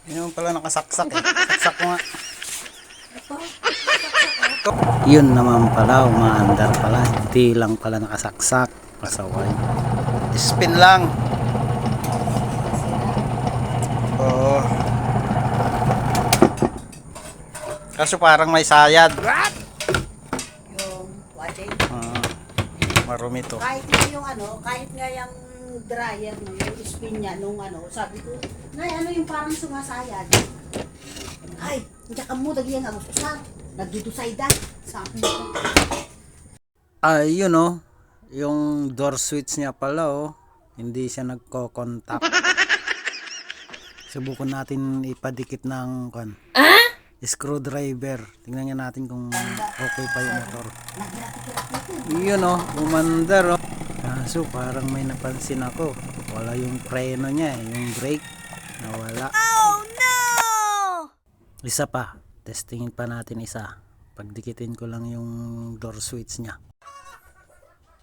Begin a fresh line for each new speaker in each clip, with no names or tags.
Yun pala nakasaksak eh. Saksak ko nga. Yun naman pala, umaandar pala. Hindi lang pala nakasaksak. Pasaway. Spin lang. Oo. Kaso parang may sayad.
Yung watching.
Marumi to.
Kahit nga yung kahit nga yung dryer no, yung spin niya nung sabi ko, Nay, ano yung parang sumasayad? Ay, hindi ka mo dagyan ang usap. Nagdudusay da. Sabi ko.
Ayun oh. Yung door switch niya pala oh. Hindi siya nagko-contact. Subukan natin ipadikit ng screwdriver. Tingnan nga natin kung okay pa yung motor. Yun oh, umandar oh. Kaso parang may napansin ako. Wala yung preno niya, yung brake. Nawala.
Oh no!
Isa pa. Testingin pa natin isa. Pagdikitin ko lang yung door switch niya.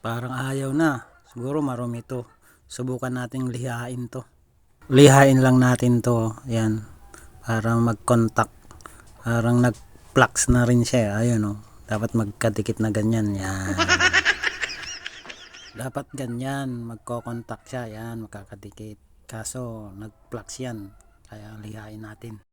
Parang ayaw na. Siguro marumi to. Subukan nating lihain to. Lihain lang natin to. Yan. Parang mag-contact. Parang nag-flux na rin siya. Ayun oh. Dapat magkadikit na ganyan. Yan. Dapat ganyan. Magko-contact siya. Yan. Magkakadikit. Kaso nag-flux yan. Kaya lihain natin.